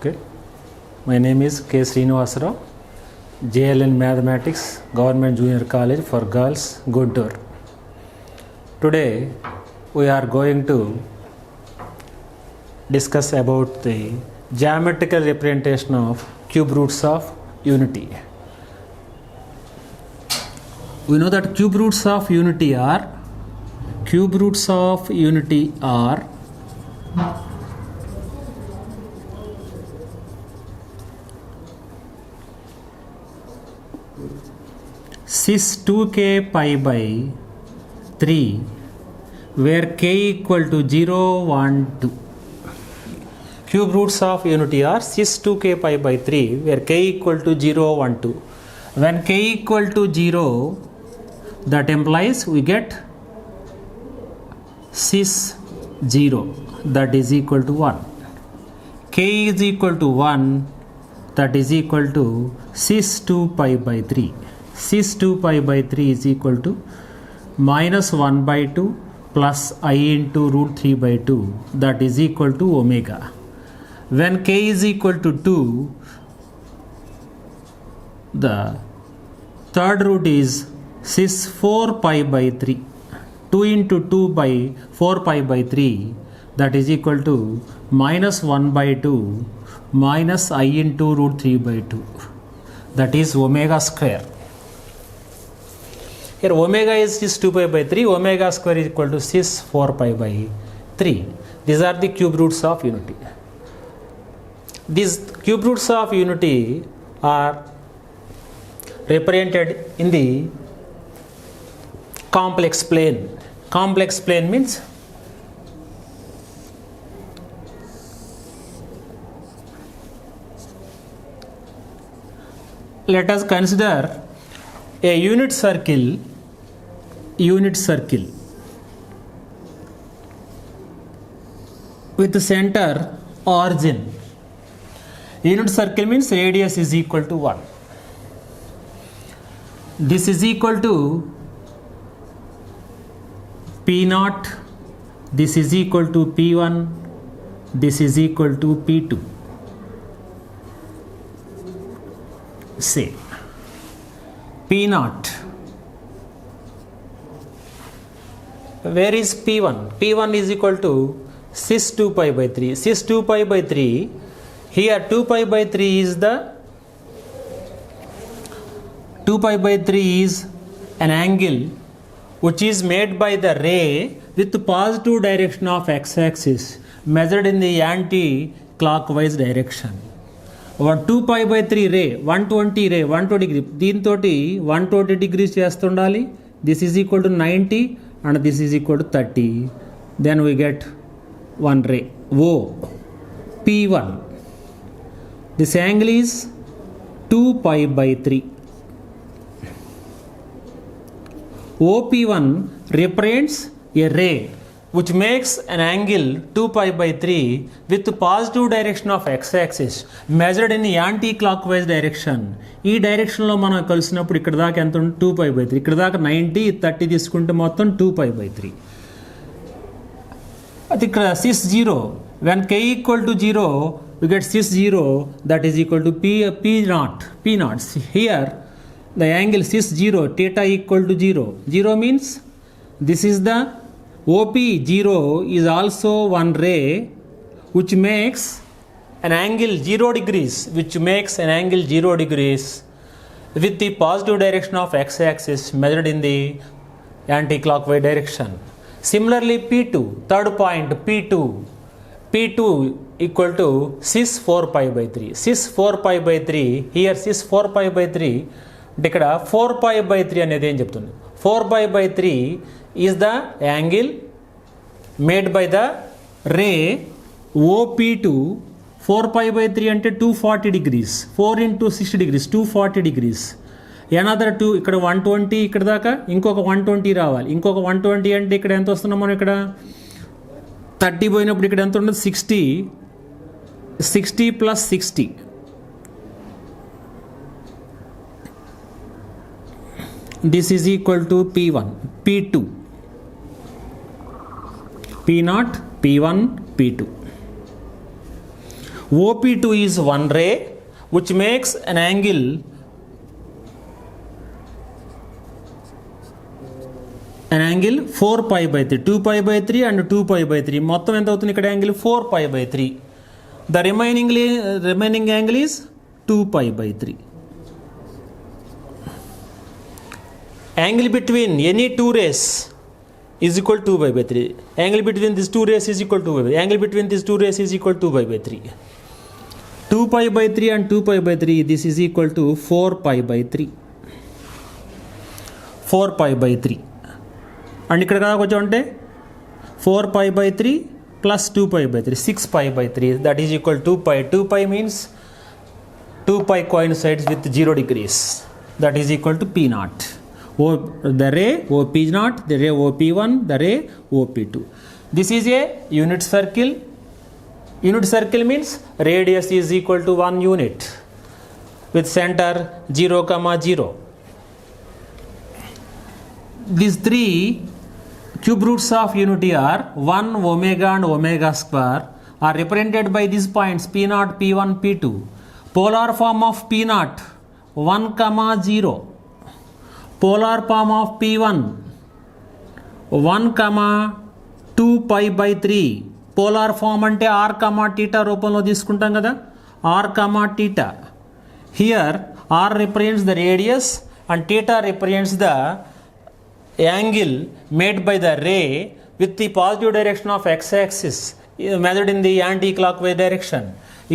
Okay. My name is K. Srinivasarao, JLN Mathematics, Government Junior College for Girls, Guntur. Today we are going to discuss about the geometrical representation of cube roots of unity. We know that cube roots of unity are 2k pi by 3 where k equal to 0, 1, 2. Cube roots of unity are 2k pi by 3 where k equal to 0, 1, 2. When k equal to 0, that implies we get 0, that is equal to 1. K is equal to 1, that is equal to 2 pi by 3. 2 pi by 3 is equal to minus 1 by 2 plus I into root 3 by 2, that is equal to omega. When k is equal to 2, the third root is 4 pi by 3. 2 into 2 by 4 pi by 3, that is equal to minus 1 by 2 minus I into root 3 by 2, that is omega square. Here omega is 2 pi by 3, omega square is equal to 4 pi by 3. These are the cube roots of unity. These cube roots of unity are represented in the complex plane. Complex plane means let us consider a unit circle with the center origin. Unit circle means radius is equal to 1. This is equal to P0, this is equal to P1, this is equal to P2. Say P0. Where is P1? P1 is equal to 2 pi by 3. 2 pi by 3. Here 2 pi by 3 is the 2 pi by 3 is an angle which is made by the ray with the positive direction of x-axis measured in the anti-clockwise direction. 2 pi by 3 ray, 120 ray, 120 degree. దీంతోటి 120 degrees చేస్తుండాలి. This is equal to 90 and this is equal to 30. Then we get one ray. O, P1. This angle is 2 pi by 3. OP1 represents a ray which makes an angle 2 pi by 3 with the positive direction of x-axis measured in the anti-clockwise direction. ఈ డైరెక్షన్లో మనం కలిసినప్పుడు ఇక్కడ దాకా ఎంత ఉంటుంది 2 pi by 3. ఇక్కడ దాకా 90, 30 తీసుకుంటే మొత్తం 2 pi by 3. అది ఇక్కడ 0. When k equal to 0, we get 0, that is equal to P0. Here the angle 0, theta equal to 0. 0 means this is the OP. 0 is also one ray which makes an angle 0 degrees, with the positive direction of x-axis measured in the anti-clockwise direction. Similarly P2, third point P2 equal to 4 pi by 3. 4 pi by 3, here 4 pi by 3, ఇక్కడ 4 pi by 3 అనేది ఏం చెప్తుంది? 4 pi by 3 is the angle made by the ray OP2. 4 pi by 3 అంటే 240 degrees. 4 into 60 degrees, 240 degrees. Another 2, ఇక్కడ 120, ఇక్కడ దాకా ఇంకొక 120 రావాలి. ఇంకొక 120 అంటే ఇక్కడ ఎంత వస్తున్నాం మనం? ఇక్కడ 30 పోయినప్పుడు ఇక్కడ ఎంత ఉంటుంది? 60 plus 60. This is equal to P1, P2, P0, P1, P2. OP2 is one ray which makes an angle 4 pi by 3, 2 pi by 3 and 2 pi by 3. మొత్తం ఎంత అవుతుంది ఇక్కడ angle 4 pi by 3. The remaining angle is 2 pi by 3. Angle between any two rays is equal to 2 pi by 3. Angle between these two rays is equal to 2 pi by 3. Angle between these two rays is equal to 2 pi by 3. 2 pi by 3 and 2 pi by 3, this is equal to 4 pi by 3. 4 pi by 3. And ఇక్కడ కొంచెం అంటే 4 pi by 3 plus 2 pi by 3, 6 pi by 3, that is equal to 2 pi. 2 pi means 2 pi coincides with 0 degrees, that is equal to P naught. The ray OP naught, the ray OP1, the ray OP2. This is a unit circle. Unit circle means radius is equal to 1 unit with center 0, 0. These three cube roots of unity are 1 omega and omega square are represented by these points P0, P1, P2. Polar form of P0 1, 0. Polar form of P1 1, 2 pi by 3. Polar form అంటే r comma theta రూపంలో తీసుకుంటాం కదా, r comma theta. Here r represents the radius and theta represents the angle made by the ray with the positive direction of x axis method in the anticlockwise direction.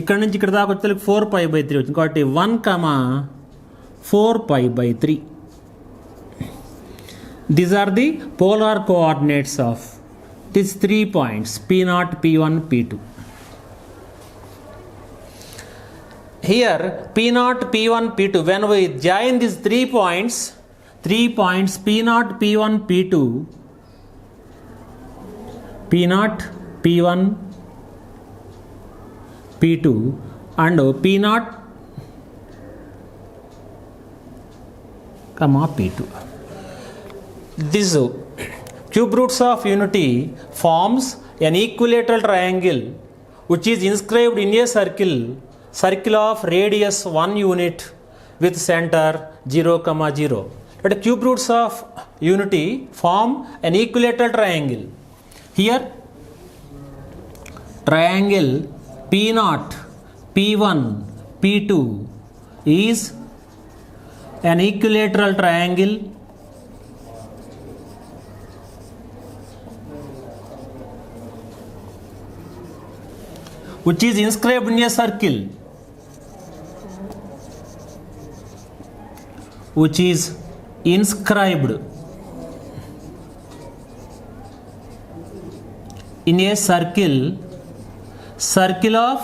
ఇక్కడ నుంచి ఇక్కడ దాకా వచ్చే 4 pi by 3 వచ్చింది కాబట్టి 1, 4 pi by 3. These are the polar coordinates of these 3 points P0, P1, P2. Here P0, P1, P2, when we join these 3 points P0, P1, P2, P0, P1, P2 and P0, P2. This cube roots of unity forms an equilateral triangle which is inscribed in a circle of radius 1 unit with center 0, 0. But cube roots of unity form an equilateral triangle. Here triangle P0, P1, P2 is an equilateral triangle which is inscribed in a circle, which is inscribed in a circle of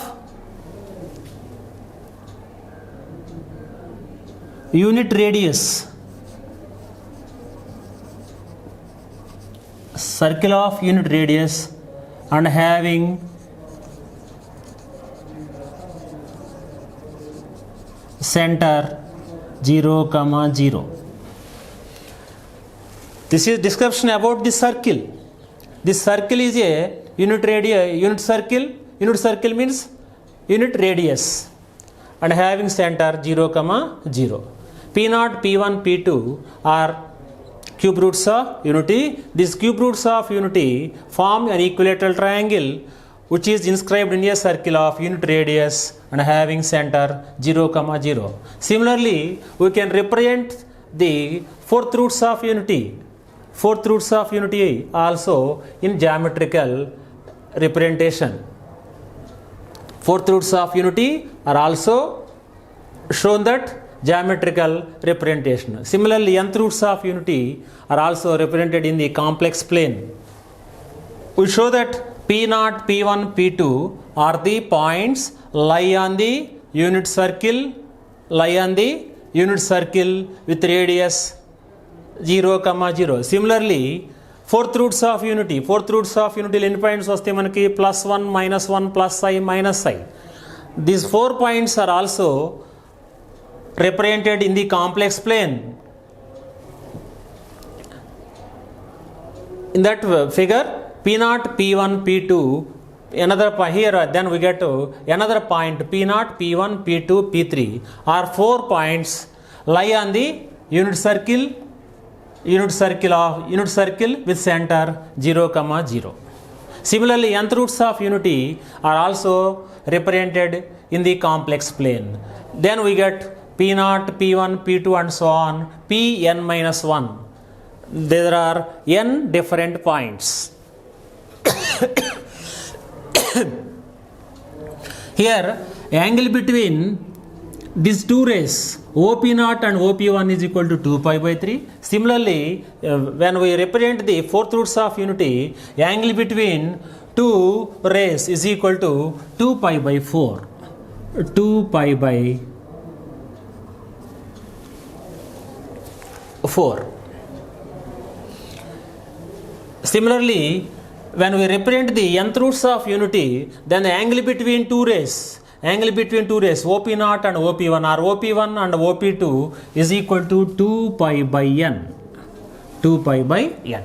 unit radius, circle of unit radius and having center 0, 0. This is description about this circle. This circle is a unit circle. Unit circle means unit radius and having center 0, 0. P0, P1, P2 are cube roots of unity. These cube roots of unity form an equilateral triangle which is inscribed in a circle of unit radius and having center 0, 0. Similarly, we can represent the fourth roots of unity. Fourth roots of unity also in geometrical representation. Fourth roots of unity are also shown that geometrical representation. Similarly, nth roots of unity are also represented in the complex plane. We show that P0, P1, P2 are the points lie on the unit circle with radius 0, 0. Similarly, fourth roots of unity ఎన్ని points వస్తాయి మనకి +1, -1, +i, -i. These 4 points are also represented in the complex plane. In that figure P0, P1, P2 another here then we get to another point p0, p1, p2, p3 are 4 points lie on the unit circle with center 0, 0. Similarly, nth roots of unity are also represented in the complex plane. Then we get p0, p1, p2 and so on, pn minus 1. There are n different points. Here, angle between these two rays OP0 and OP1 is equal to 2 pi by 3. Similarly, when we represent the fourth roots of unity, angle between two rays is equal to 2 pi by 4. 2 pi by 4. Similarly, when we represent the nth roots of unity, then the angle between two rays OP0 and OP1 or OP1 and OP2 is equal to 2 pi by n. 2 pi by n.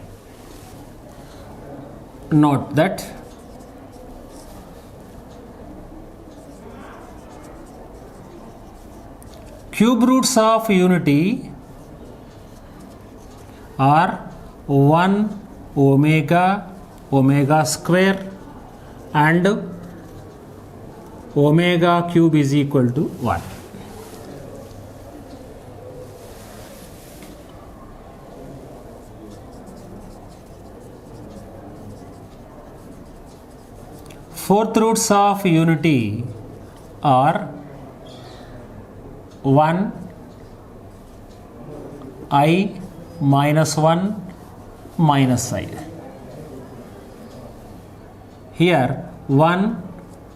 Note that cube roots of unity are 1 omega square and omega cube is equal to 1. Fourth roots of unity are 1 I minus 1 minus I. Here 1,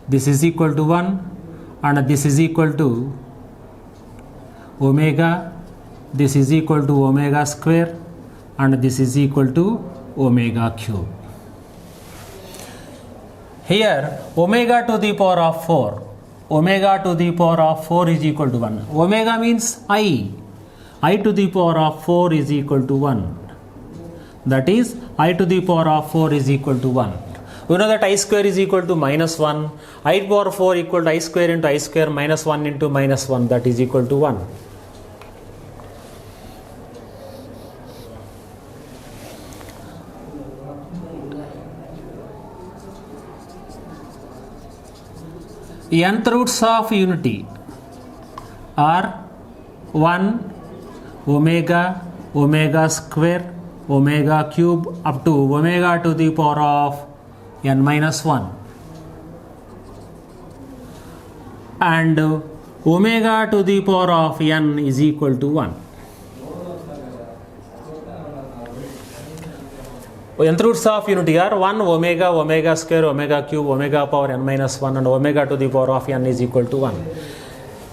this is equal to 1 and this is equal to omega, this is equal to omega square and this is equal to omega cube. Here omega to the power of 4, omega to the power of 4 is equal to 1. Omega means I to the power of 4 is equal to 1. That is I to the power of 4 is equal to 1. We know that I square is equal to minus 1. I power 4 equal to I square into I square minus 1 into minus 1, that is equal to 1. Nth roots of unity are 1 omega square, omega cube up to omega to the power of n minus 1 and omega to the power of n is equal to 1. Nth roots of unity are 1 omega square, omega cube, omega power n minus 1 and omega to the power of n is equal to 1.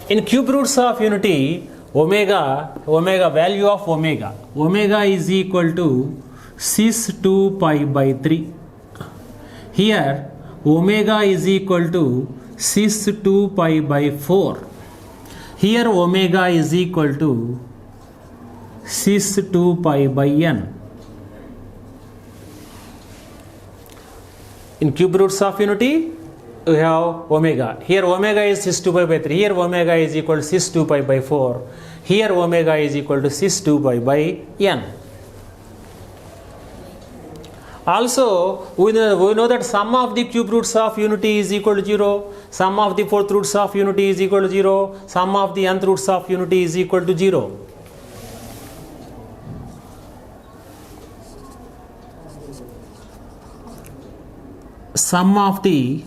In cube roots of unity, omega value of omega is equal to cis 2 pi by 3. Here omega is equal to cis 2 pi by 4. Here omega is equal to cis 2 pi by n. In cube roots of unity, we have omega. Here omega is cis 2 pi by 3. Here omega is equal to cis 2 pi by 4. Here omega is equal to cis 2 pi by n. Also, we know that sum of the cube roots of unity is equal to 0. Sum of the fourth roots of unity is equal to 0. Sum of the nth roots of unity is equal to 0. Sum of the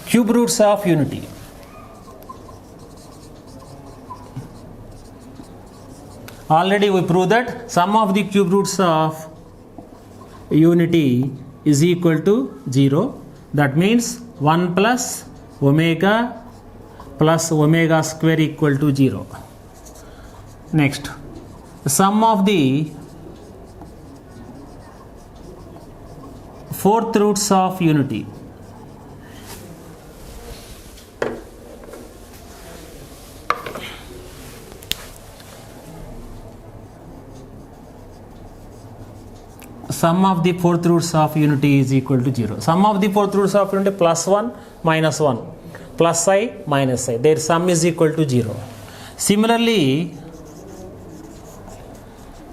cube roots of unity already we proved that sum of the cube roots of unity is equal to 0. That means 1 plus omega square equal to 0. Next, sum of the fourth roots of unity sum of the fourth roots of unity is equal to 0. Sum of the fourth roots of unity plus 1 minus 1 plus I minus I. Their sum is equal to 0. Similarly,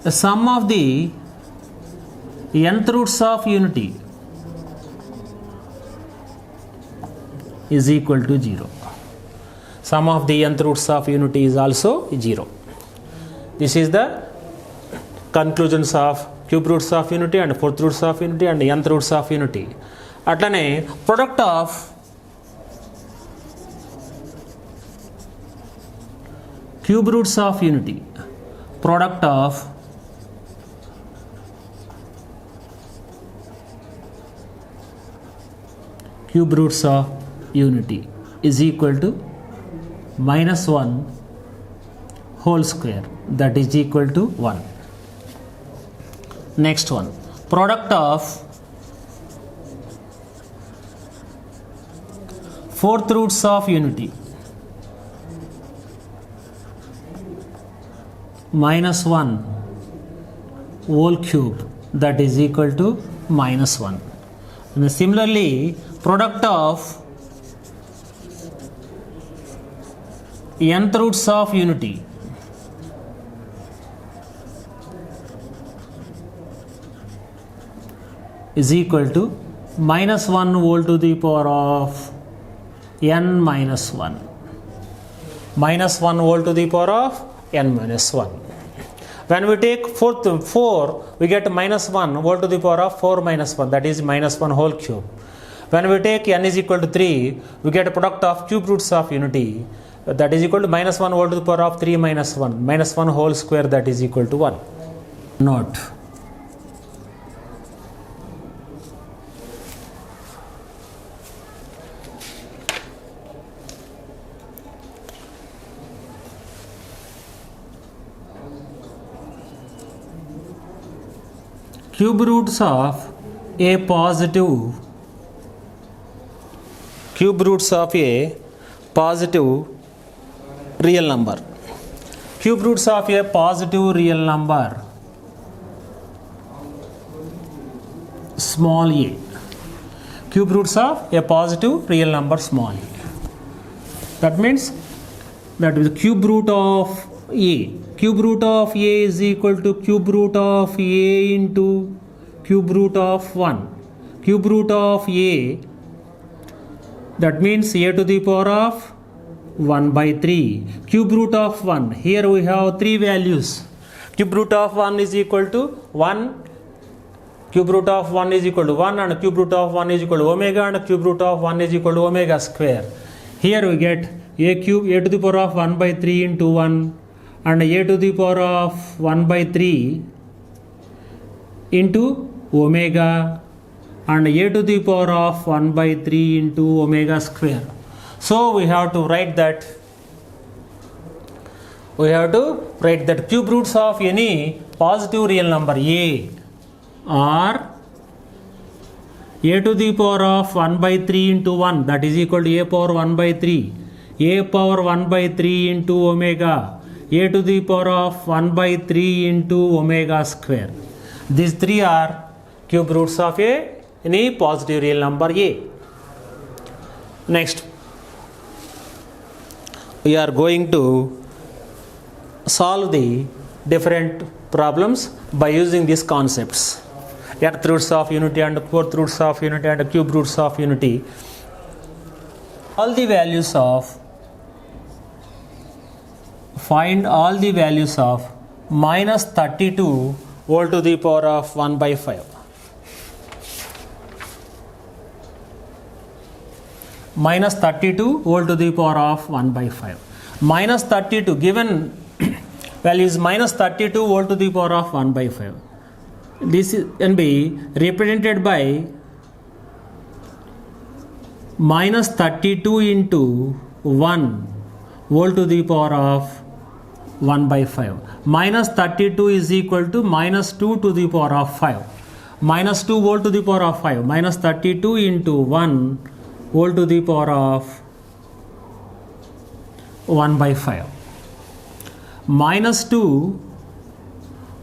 the sum of the nth roots of unity is equal to 0. Sum of the nth roots of unity is also 0. This is the conclusions of cube roots of unity and fourth roots of unity and nth roots of unity. అట్లనే product of cube roots of unity, product of cube roots of unity is equal to minus 1 whole square, that is equal to 1. Next one, product of fourth roots of unity minus 1 whole cube, that is equal to minus 1. And similarly, product of nth roots of unity is equal to minus 1 whole to the power of n minus 1. Minus 1 whole to the power of n minus 1. When we take 4, we get minus 1 whole to the power of 4 minus 1, that is minus 1 whole cube. When we take n is equal to 3, we get a product of cube roots of unity, that is equal to minus 1 whole to the power of 3 minus 1, minus 1 whole square, that is equal to 1. Note. Cube roots of a positive real number. Cube roots of a positive real number small a. Cube roots of a positive real number small a. That means that is the cube root of a. Cube root of a is equal to cube root of a into cube root of 1. Cube root of a, that means a to the power of 1 by 3. Cube root of 1, here we have 3 values. Cube root of 1 is equal to 1. Cube root of 1 is equal to 1 and cube root of 1 is equal to omega and cube root of 1 is equal to omega square. Here we get a cube a to the power of 1 by 3 into 1 and a to the power of 1 by 3 into omega and a to the power of 1 by 3 into omega square. So we have to write that cube roots of any positive real number a are a to the power of 1 by 3 into 1, that is equal to a power 1 by 3, a power 1 by 3 into omega, a to the power of 1 by 3 into omega square. These 3 are cube roots of any positive real number a. Next, we are going to solve the different problems by using these concepts: nth roots of unity and fourth roots of unity and cube roots of unity. Find all the values of minus 32 whole to the power of 1 by 5. Minus 32 whole to the power of 1 by 5. Minus 32, given value is minus 32 whole to the power of 1 by 5. This can be represented by minus 32 into 1 whole to the power of 1 by 5. Minus 32 is equal to minus 2 to the power of 5. Minus 2 whole to the power of 5. Minus 32 into 1 whole to the power of 1 by 5. Minus 2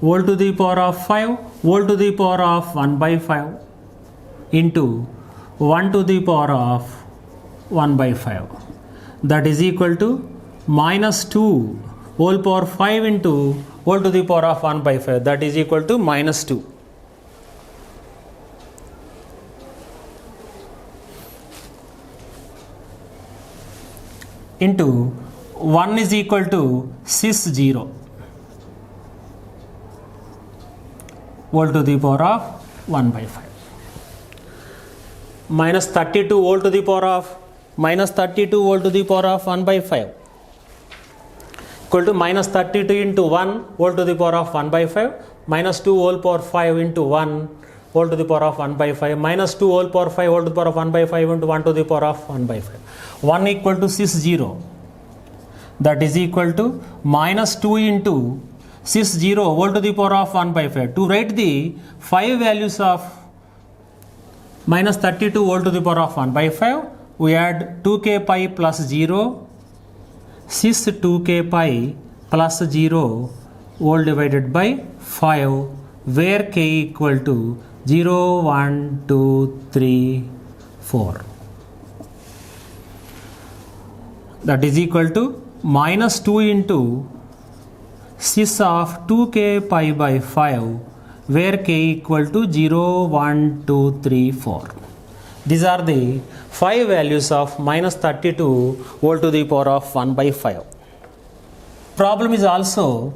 whole to the power of 5 whole to the power of 1 by 5 into 1 to the power of 1 by 5. That is equal to minus 2 whole power 5 into whole to the power of 1 by 5. That is equal to minus 2. Into 1 is equal to 60 whole to the power of 1 by 5. Minus 32 whole to the power of minus 32 whole to the power of 1 by 5 equal to minus 32 into 1 whole to the power of 1 by 5 minus 2 whole power 5 into 1 whole to the power of 1 by 5 minus 2 whole power 5 whole to the power of 1 by 5 into 1 to the power of 1 by 5. 1 equal to 60. That is equal to minus 2 into 60 whole to the power of 1 by 5. To write the 5 values of minus 32 whole to the power of 1 by 5, we add 2k pi plus 0, cis 2k pi plus 0 whole divided by 5, where k equal to 0, 1, 2, 3, 4. That is equal to minus 2 into cis of 2k pi by 5, where k equal to 0, 1, 2, 3, 4. These are the 5 values of minus 32 whole to the power of 1 by 5. Problem is also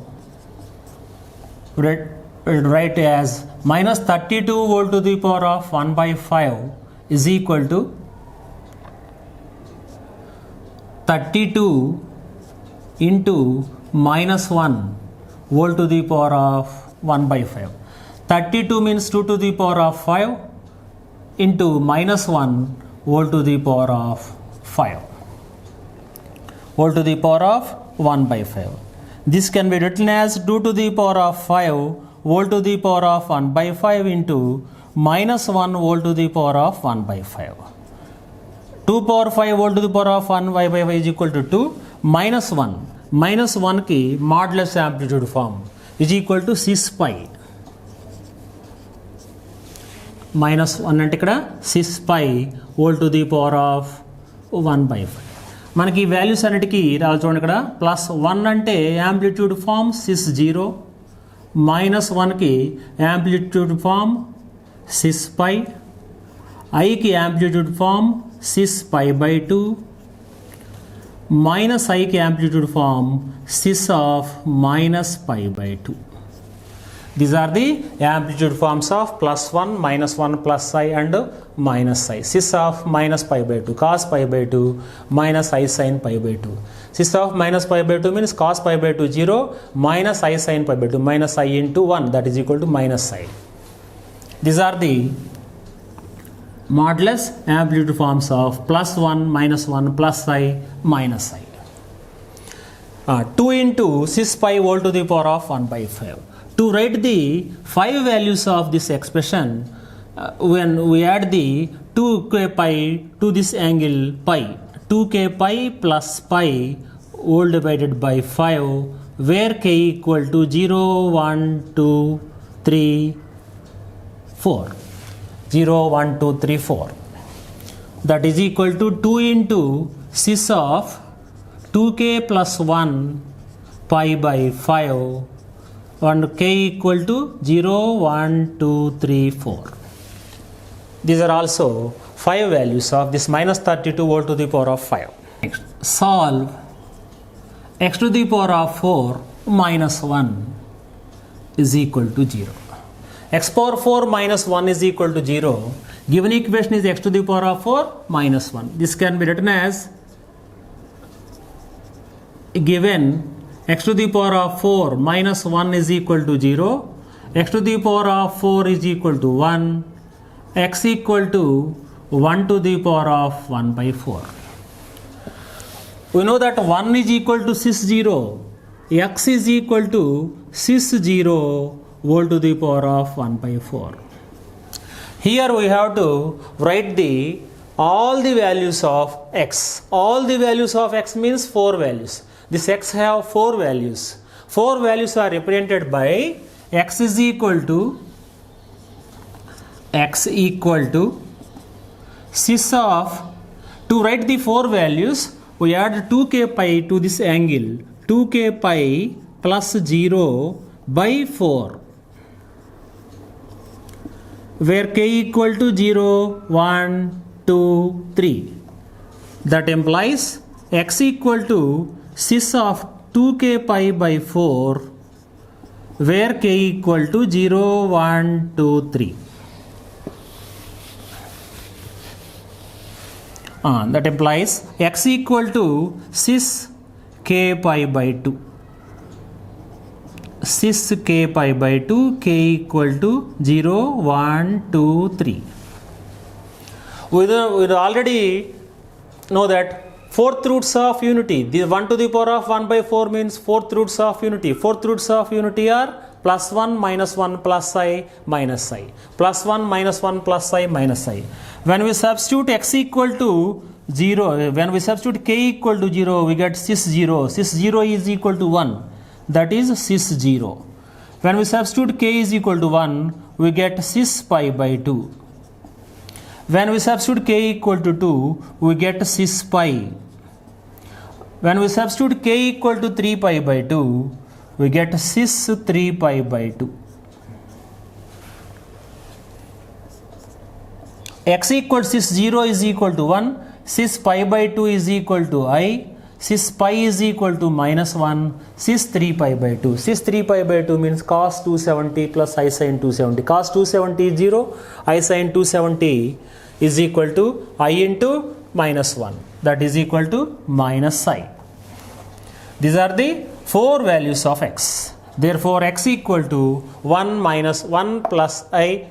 write as minus 32 whole to the power of 1 by 5 is equal to 32 into minus 1 whole to the power of 1 by 5. 32 means 2 to the power of 5 into minus 1 whole to the power of 5 whole to the power of 1 by 5. This can be written as 2 to the power of 5 whole to the power of 1 by 5 into minus 1 whole to the power of 1 by 5. 2 power 5 whole to the power of 1 by 5 is equal to 2 minus 1. Minus 1 की modulus amplitude form is equal to 6 pi. Minus 1 అంటే ఇక్కడ 6 pi whole to the power of 1 by 5. మనకి values అన్నిటికీ రావాలి చూడండి. ఇక్కడ plus 1 అంటే amplitude form 60, minus 1కి యాంప్లిట్యూడ్ ఫామ్ 6 pi, ఐకి amplitude form 6 pi by 2, minus I की amplitude form 6 of minus pi by 2. These are the amplitude forms of plus 1, minus 1, plus I and minus I. 6 of minus pi by 2, cos pi by 2, minus I sin pi by 2. 6 of minus pi by 2 means cos pi by 2 0, minus I sin pi by 2, minus I into 1, that is equal to minus I. These are the modulus amplitude forms of plus 1, minus 1, plus I, minus I. 2 into 6 pi whole to the power of 1 by 5. To write the 5 values of this expression, when we add the 2k pi to this angle pi, 2k pi plus pi whole divided by 5, where k equal to 0, 1, 2, 3, 4. 0, 1, 2, 3, 4. That is equal to 2 into 6 of 2k plus 1 pi by 5 and k equal to 0, 1, 2, 3, 4. These are also 5 values of this minus 32 whole to the power of 5. Next, solve x to the power of 4 minus 1 is equal to 0. X power 4 minus 1 is equal to 0. Given equation is x to the power of 4 minus 1. This can be written as given x to the power of 4 minus 1 is equal to 0. X to the power of 4 is equal to 1. X equal to 1 to the power of 1 by 4. We know that 1 is equal to 60. X is equal to 60 whole to the power of 1 by 4. Here we have to write all the values of x. All the values of x means 4 values. This x have 4 values. 4 values are represented by x is equal to x equal to cis of, to write the four values, we add 2k pi to this angle, 2k pi plus 0 by 4, where k equal to 0, 1, 2, 3. That implies x equal to cis of 2k pi by 4, where k equal to 0, 1, 2, 3. That implies x equal to cis k pi by 2. Cis k pi by 2, k equal to 0, 1, 2, 3. We already know that fourth roots of unity, the 1 to the power of 1 by 4 means fourth roots of unity. Fourth roots of unity are plus 1 minus 1 plus I minus I, plus 1 minus 1 plus I minus I. When we substitute x equal to 0, when we substitute k equal to 0, we get cis 0. Cis 0 is equal to 1, that is cis 0. When we substitute k is equal to 1, we get cis pi by 2. When we substitute k equal to 2, we get cis pi. When we substitute k equal to 3 pi by 2, we get cis 3 pi by 2. X equal to cis 0 is equal to 1, cis pi by 2 is equal to I, cis pi is equal to minus 1, cis 3 pi by 2. Cis 3 pi by 2 means cos 270 plus I sin 270. Cos 270 is 0, I sin 270 is equal to I into minus 1, that is equal to minus I. These are the four values of x. Therefore x equal to 1 minus 1 plus I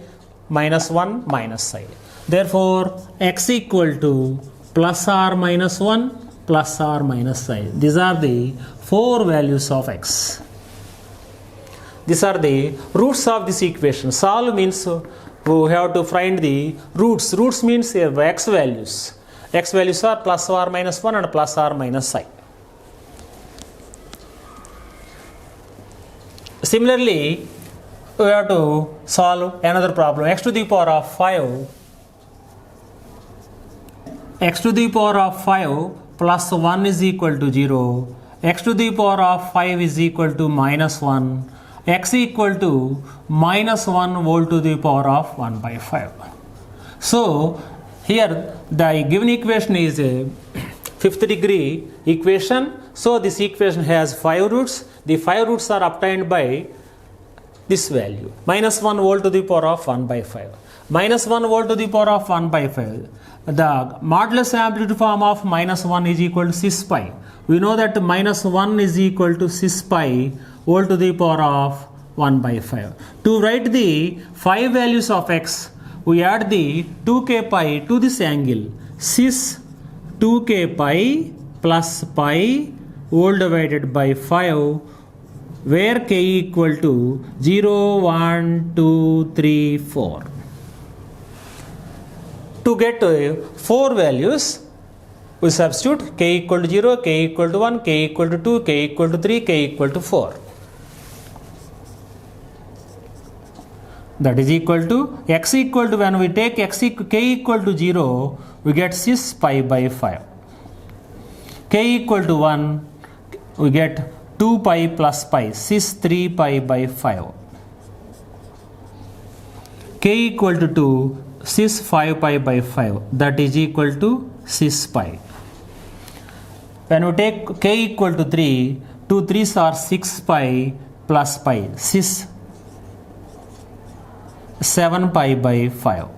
minus 1 minus I. Therefore x equal to plus or minus 1 plus or minus I. These are the four values of x. These are the roots of this equation. Solve means we have to find the roots. Roots means x values. X values are plus or minus 1 and plus or minus I. Similarly, we have to solve another problem. X to the power of 5, x to the power of 5 plus 1 is equal to 0, x to the power of 5 is equal to minus 1, x equal to minus 1 whole to the power of 1 by 5. So here the given equation is a fifth degree equation. So this equation has 5 roots. The 5 roots are obtained by this value, minus 1 whole to the power of 1 by 5. Minus 1 whole to the power of 1 by 5. The modulus amplitude form of minus 1 is equal to cis pi. We know that minus 1 is equal to cis pi whole to the power of 1 by 5. To write the 5 values of x, we add the 2k pi to this angle, cis 2k pi plus pi whole divided by 5, where k equal to 0, 1, 2, 3, 4. To get 4 values, we substitute k equal to 0, k equal to 1, k equal to 2, k equal to 3, k equal to 4. That is equal to x equal to, when we take k equal to 0, we get cis pi by 5. K equal to 1, we get 2 pi plus pi, cis 3 pi by 5. K equal to 2, cis 5 pi by 5, that is equal to cis pi. When we take k equal to 3, 2 3s are 6 pi plus pi, cis 7 pi by 5.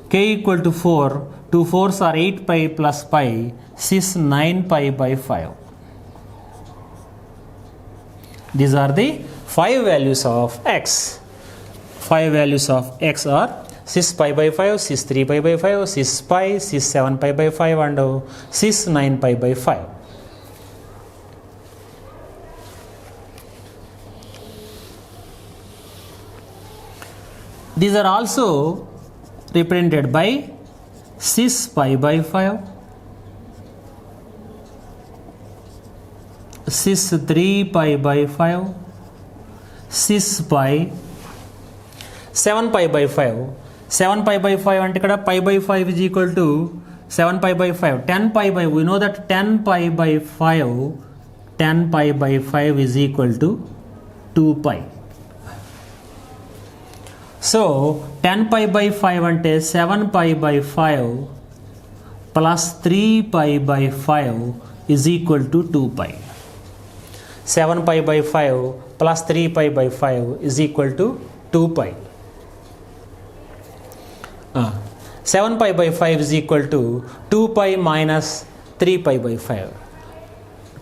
K equal to 4, 2 4s are 8 pi plus pi, cis 9 pi by 5. These are the 5 values of x. 5 values of x are cis pi by 5, cis 3 pi by 5, cis pi, cis 7 pi by 5 and cis 9 pi by 5. These are also represented by cis pi by 5, cis 3 pi by 5, cis pi, 7 pi by 5, 7 pi by 5 అంటే ఇక్కడ pi by 5 is equal to 7 pi by 5. 10 pi by, we know that 10 pi by 5 is equal to 2 pi. So 10 pi by 5 అంటే 7 pi by 5 plus 3 pi by 5 is equal to 2 pi. 7 pi by 5 plus 3 pi by 5 is equal to 2 pi. 7 pi by 5 is equal to 2 pi minus 3 pi by 5.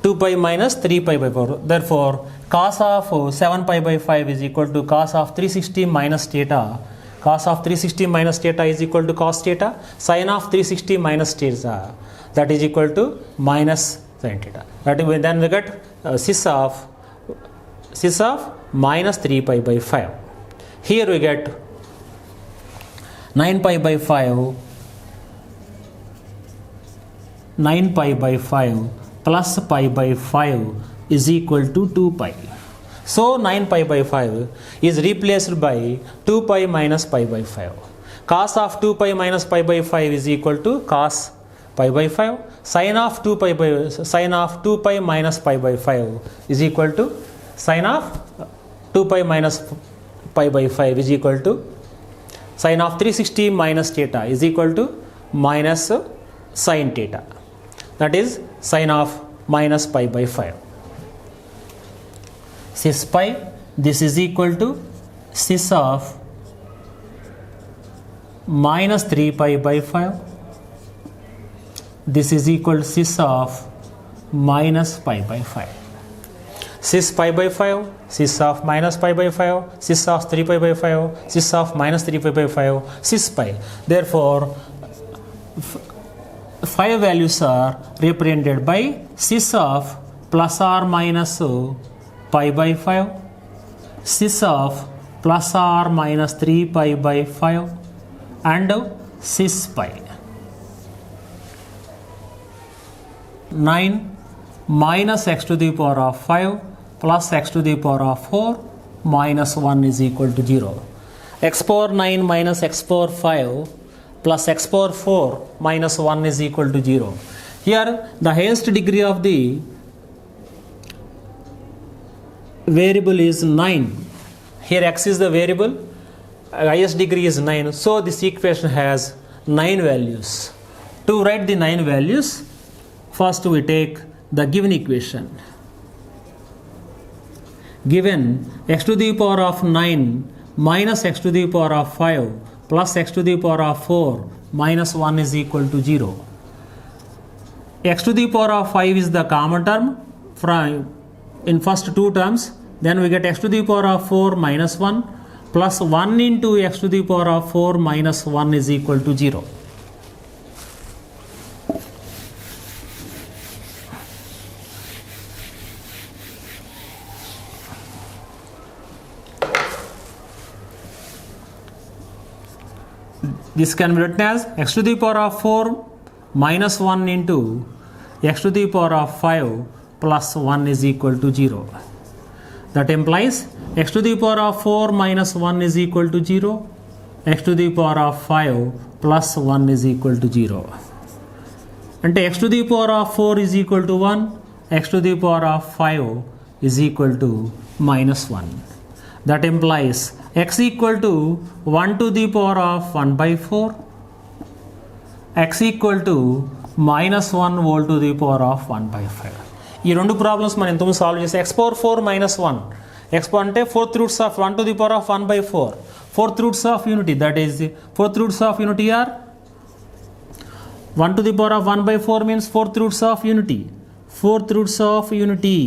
2 pi minus 3 pi by 4. Therefore, cos of 7 pi by 5 is equal to cos of 360 minus theta. Cos of 360 minus theta is equal to cos theta. Sin of 360 minus theta, that is equal to minus sin theta. That is, then we get cis of minus 3 pi by 5. Here we get 9 pi by 5 plus pi by 5 is equal to 2 pi. So 9 pi by 5 is replaced by 2 pi minus pi by 5. Cos of 2 pi minus pi by 5 is equal to cos pi by 5. Sin of 2 pi minus pi by 5 is equal to sin of 2 pi minus pi by 5 is equal to sin of 360 minus theta is equal to minus sin theta. That is sin of minus pi by 5. Cis pi, this is equal to cis of minus 3 pi by 5. This is equal to cis of minus pi by 5. Cis pi by 5, cis of minus pi by 5, cis of 3 pi by 5, cis of minus 3 pi by 5, cis pi. Therefore, 5 values are represented by cis of plus or minus pi by 5, cis of plus or minus 3 pi by 5, and cis pi. 9 minus x to the power of 5 plus x to the power of 4 minus 1 is equal to 0. X power 9 minus x power 5 plus x power 4 minus 1 is equal to 0. Here the highest degree of the variable is 9. Here x is the variable, highest degree is 9. So this equation has 9 values. To write the 9 values, first we take the given equation. Given x to the power of 9 minus x to the power of 5 plus x to the power of 4 minus 1 is equal to 0. X to the power of 5 is the common term from in first two terms. Then we get x to the power of 4 minus 1 plus 1 into x to the power of 4 minus 1 is equal to 0. This can be written as x to the power of 4 minus 1 into x to the power of 5 plus 1 is equal to 0. That implies x to the power of 4 minus 1 is equal to 0, x to the power of 5 plus 1 is equal to 0. And x to the power of 4 is equal to 1, x to the power of 5 is equal to minus 1. That implies x equal to 1 to the power of 1 by 4, x equal to minus 1 whole to the power of 1 by 5. ఈ రెండు problems మనం ఇంతకుముందు solve చేస్తే x power 4 minus 1 x అంటే fourth roots of 1 to the power of 1 by 4 fourth roots of unity, that is fourth roots of unity are 1 to the power of 1 by 4 means fourth roots of unity. Fourth roots of unity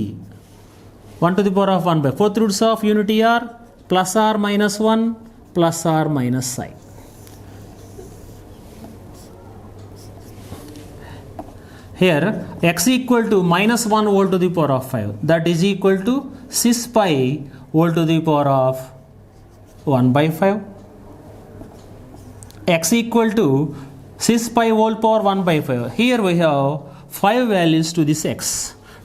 1 to the power of 1 by fourth roots of unity are plus or minus 1 plus or minus I. Here x equal to minus 1 whole to the power of 5, that is equal to 6 pi whole to the power of 1 by 5. X equal to 6 pi whole power 1 by 5. Here we have 5 values to this x.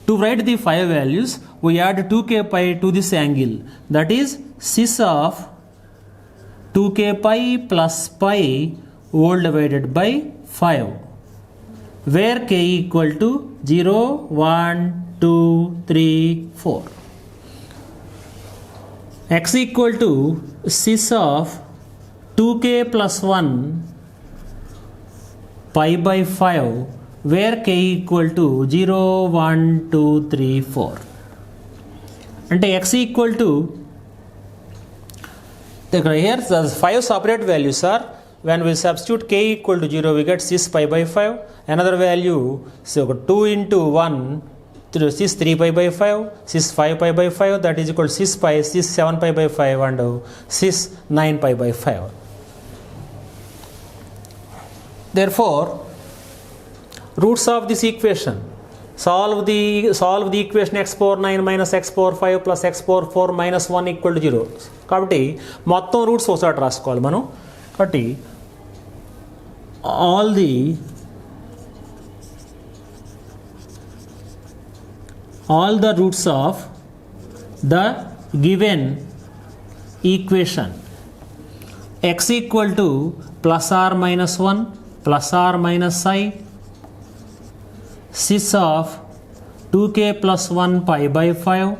To write the 5 values, we add 2k pi to this angle, that is 6 of 2k pi plus pi whole divided by 5, where k equal to 0, 1, 2, 3, 4. X equal to sys of 2k plus 1 pi by 5, where k equal to 0, 1, 2, 3, 4. అంటే x equal to, here the 5 separate values are, when we substitute k equal to 0 we get sys pi by 5, another value, so 2 into 1 sys 3 pi by 5, sys 5 pi by 5, that is equal to sys pi, sys 7 pi by 5 and sys 9 pi by 5. Therefore, roots of this equation, solve the equation x power 9 minus x power 5 plus x power 4 minus 1 equal to 0. కాబట్టి మొత్తం roots ఒకసారి రాసుకోవాలి మనం. కాబట్టి all the roots of the given equation x equal to plus or minus 1 plus or minus I sys of 2k plus 1 pi by 5,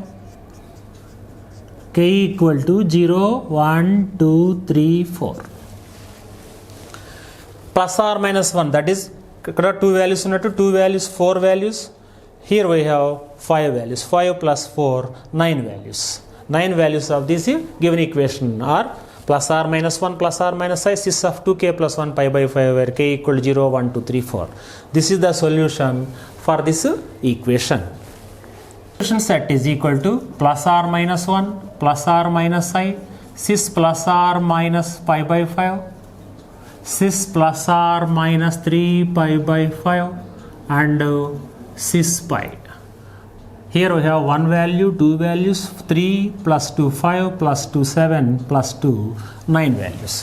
k equal to 0, 1, 2, 3, 4. Plus or minus 1, that is ఇక్కడ 2 values ఉన్నట్టు 2 values 4 values. Here we have 5 values, 5 plus 4, 9 values. 9 values of this given equation are plus or minus 1 plus or minus I sys of 2k plus 1 pi by 5 where k equal to 0, 1, 2, 3, 4. This is the solution for this equation. Solution set is equal to plus or minus 1 plus or minus I sys plus or minus pi by 5 sys plus or minus 3 pi by 5 and sys pi. Here we have 1 value, 2 values, 3 plus 2 5 plus 2 7 plus 2 9 values.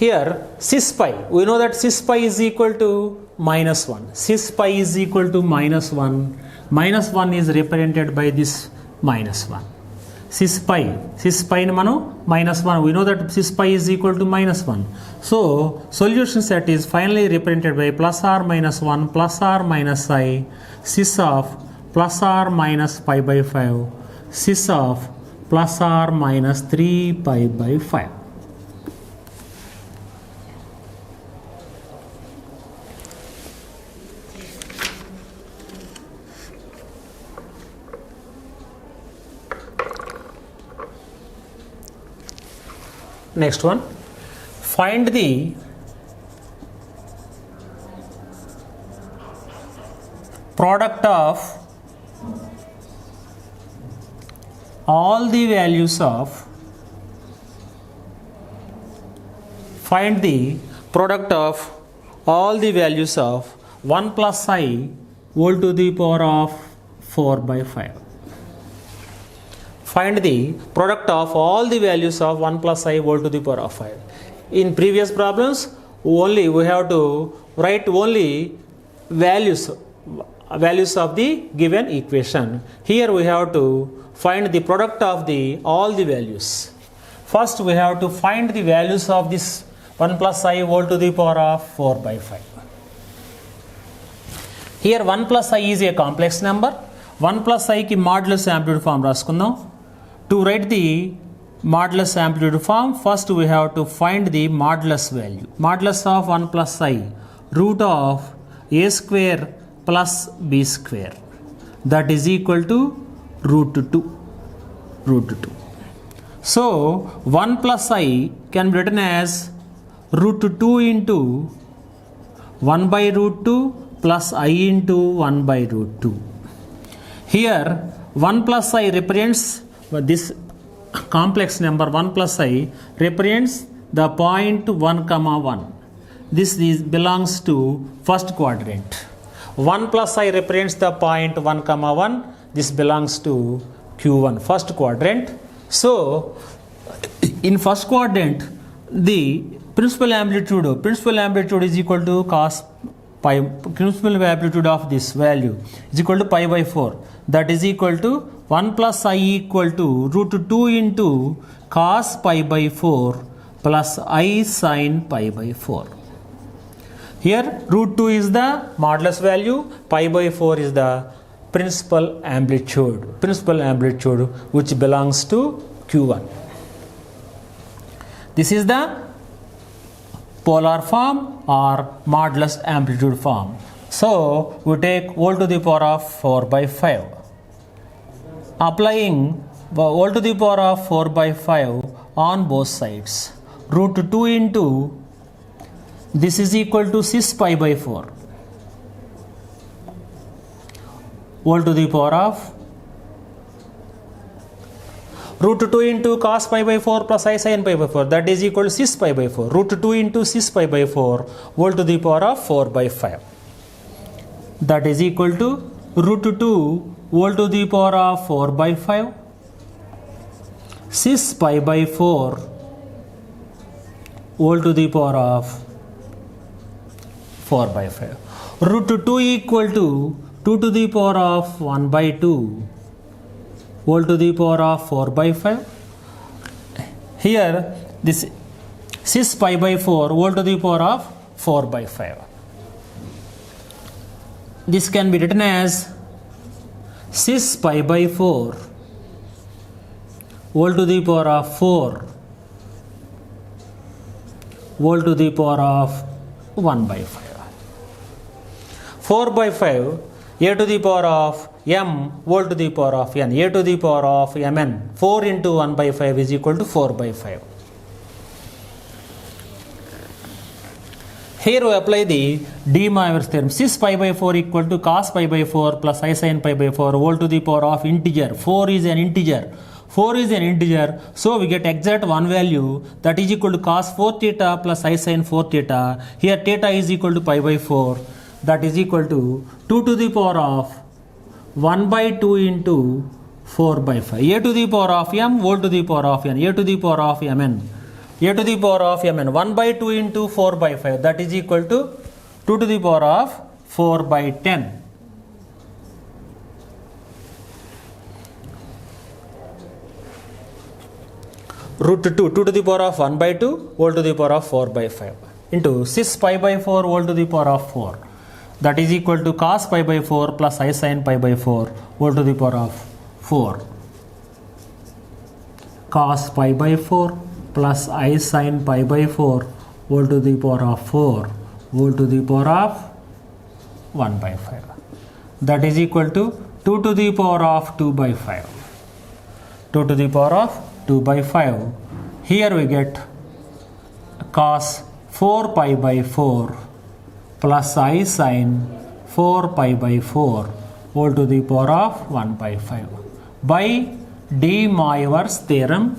Here sys pi, we know that sys pi is equal to minus 1. Sys pi is equal to minus 1. Minus 1 is represented by this minus 1. Sys pi ni manu minus 1, we know that sys pi is equal to minus 1. So solution set is finally represented by plus or minus 1 plus or minus I sys of plus or minus pi by 5 sys of plus or minus 3 pi by 5. Next one, find the product of all the values of, find the product of all the values of 1 plus I whole to the power of 4 by 5. Find the product of all the values of 1 plus I whole to the power of 5. In previous problems, only we have to write only values of the given equation. Here we have to find the product of all the values. First we have to find the values of this 1 plus I whole to the power of 4 by 5. Here 1 plus I is a complex number. 1 plus I ki modulus amplitude form రాసుకుందాం. To write the modulus amplitude form, first we have to find the modulus value. Modulus of 1 plus I, root of a square plus b square, that is equal to root 2. So 1 plus I can be written as root 2 into 1 by root 2 plus I into 1 by root 2. Here 1 plus I represents this complex number. 1 plus I represents the point 1 comma 1. This belongs to first quadrant. 1 plus I represents the point 1 comma 1. This belongs to Q1, first quadrant. So in first quadrant the principal amplitude is equal to cos pi, principal amplitude of this value is equal to pi by 4, that is equal to 1 plus I equal to root 2 into cos pi by 4 plus I sin pi by 4. Here root 2 is the modulus value, pi by 4 is the principal amplitude which belongs to Q1. This is the polar form or modulus amplitude form. So we take volt to the power of 4 by 5. Applying volt to the power of 4 by 5 on both sides. Root 2 into this is equal to 6 pi by 4. Volt to the power of root 2 into cos pi by 4 plus I sin pi by 4, that is equal to 6 pi by 4. Root 2 into 6 pi by 4 volt to the power of 4 by 5. That is equal to root 2 volt to the power of 4 by 5. 6 pi by 4 volt to the power of 4 by 5. Root 2 equal to 2 to the power of 1 by 2 volt to the power of 4 by 5. Here this 6 pi by 4 volt to the power of 4 by 5. This can be written as 6 pi by 4 volt to the power of 4 volt to the power of 1 by 5. 4 by 5 a to the power of m volt to the power of n, a to the power of mn. 4 into 1 by 5 is equal to 4 by 5. Here we apply the de Moivre's theorem. 6 pi by 4 equal to cos pi by 4 plus I sin pi by 4 volt to the power of integer. 4 is an integer. 4 is an integer, so we get exact one value, that is equal to cos 4 theta plus I sin 4 theta. Here theta is equal to pi by 4, that is equal to 2 to the power of 1 by 2 into 4 by 5. A to the power of m volt to the power of n, a to the power of mn, a to the power of mn. 1 by 2 into 4 by 5, that is equal to 2 to the power of 4 by 10. Root 2 to the power of 1 by 2 volt to the power of 4 by 5 into 6 pi by 4 volt to the power of 4, that is equal to cos pi by 4 plus I sin pi by 4 volt to the power of 4. Cos pi by 4 plus I sin pi by 4 volt to the power of 4 volt to the power of 1 by 5, that is equal to 2 to the power of 2 by 5. 2 to the power of 2 by 5. Here we get cos 4 pi by 4 plus I sin 4 pi by 4 whole to the power of 1 by 5 by de Moivre's theorem.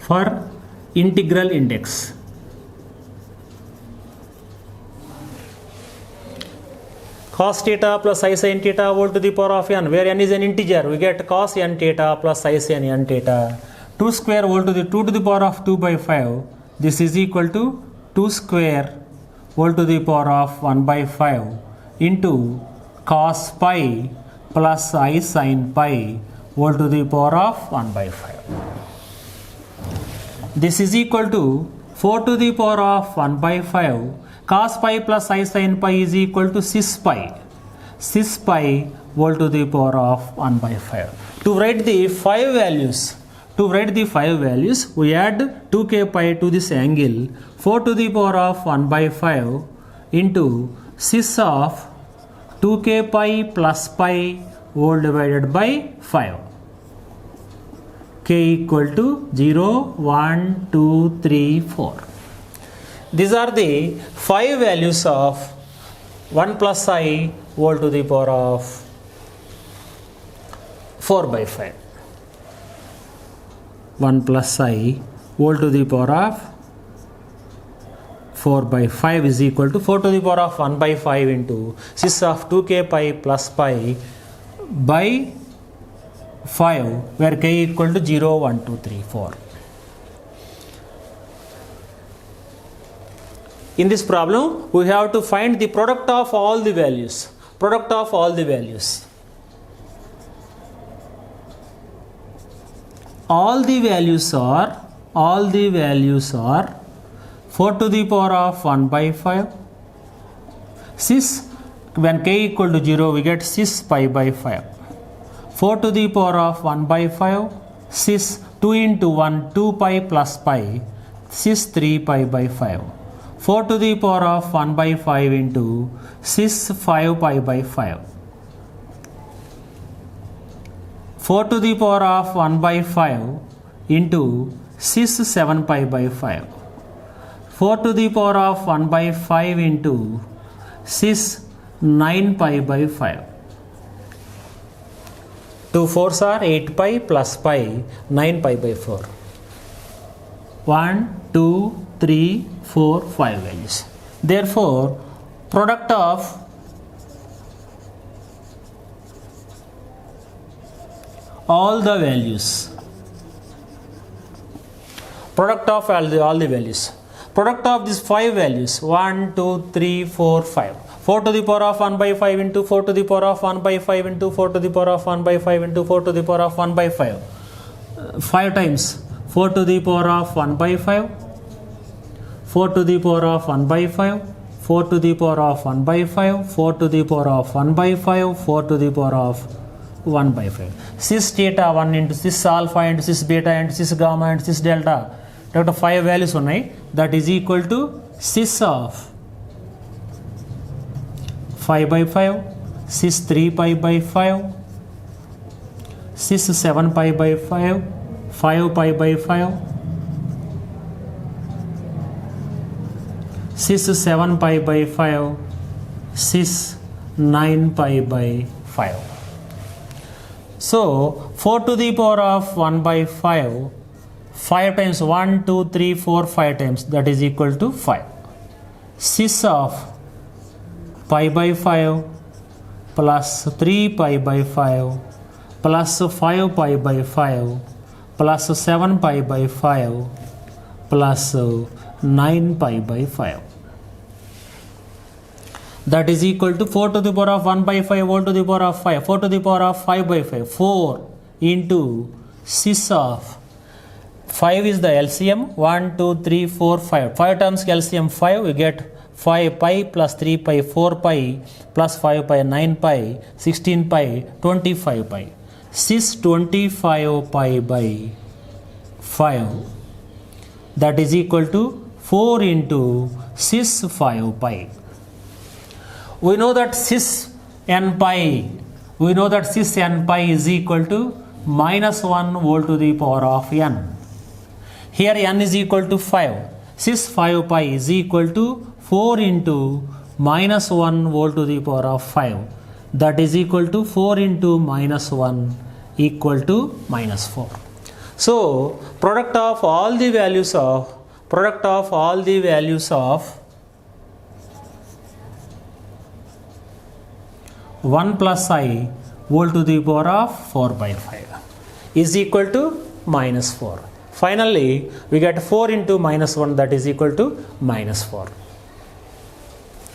For integral index, cos theta plus I sin theta whole to the power of n, where n is an integer, we get cos n theta plus I sin n theta. 2 square whole to the 2 to the power of 2 by 5. This is equal to 2 square whole to the power of 1 by 5 into cos pi plus I sin pi whole to the power of 1 by 5. This is equal to 4 to the power of 1 by 5. Cos pi plus I sin pi is equal to 6 pi. 6 pi whole to the power of 1 by 5. To write the 5 values, we add 2k pi to this angle. 4 to the power of 1 by 5 into 6 of 2k pi plus pi whole divided by 5. K equal to 0, 1, 2, 3, 4. These are the 5 values of 1 plus I whole to the power of 4 by 5. 1 plus I whole to the power of 4 by 5 is equal to 4 to the power of 1 by 5 into 6 of 2k pi plus pi by 5, where k equal to 0, 1, 2, 3, 4. In this problem, we have to find the product of all the values. Product of all the values. All the values are 4 to the power of 1 by 5. 6, when k equal to 0, we get 6 pi by 5. 4 to the power of 1 by 5. 6, 2 into 1, 2 pi plus pi. 6, 3 pi by 5. 4 to the power of 1 by 5 into 6, 5 pi by 5. 4 to the power of 1 by 5 into 6, 7 pi by 5. 4 to the power of 1 by 5 into 6, 9 pi by 5. 2 4s are 8 pi plus pi, 9 pi by 4. 1, 2, 3, 4, 5 values. Therefore, product of all the values, product of all the values, product of these 5 values, 1, 2, 3, 4, 5. 4 to the power of 1 by 5 into 4 to the power of 1 by 5 into 4 to the power of 1 by 5 into 4 to the power of 1 by 5. 5 times 4 to the power of 1 by 5. 4 to the power of 1 by 5, 4 to the power of 1 by 5, 4 to the power of 1 by 5, 4 to the power of 1 by 5. 6 theta 1 into 6 alpha into 6 beta into 6 gamma into 6 delta. That 5 values ఉన్నాయి. That is equal to 6 of 5 by 5, 6 3 pi by 5, 6 7 pi by 5, 5 pi by 5, 6 7 pi by 5, 6 9 pi by 5. So 4 to the power of 1 by 5, 5 times 1, 2, 3, 4, 5 times, that is equal to 5. 6 of pi by 5 plus 3 pi by 5 plus 5 pi by 5 plus 7 pi by 5 plus 9 pi by 5. That is equal to 4 to the power of 1 by 5 whole to the power of 5. 4 to the power of 5 by 5. 4 into 6 of 5 is the LCM. 1, 2, 3, 4, 5. 5 times LCM 5, we get 5 pi plus 3 pi, 4 pi plus 5 pi, 9 pi, 16 pi, 25 pi. 625 pi by 5. That is equal to 4 into 6 5 pi. We know that 6 n pi, we know that 6 n pi is equal to minus 1 whole to the power of n. Here n is equal to 5. 6 5 pi is equal to 4 into minus 1 whole to the power of 5. That is equal to 4 into minus 1 equal to minus 4. So product of all the values of 1 plus I whole to the power of 4 by 5 is equal to minus 4. Finally, we get 4 into minus 1, that is equal to minus 4.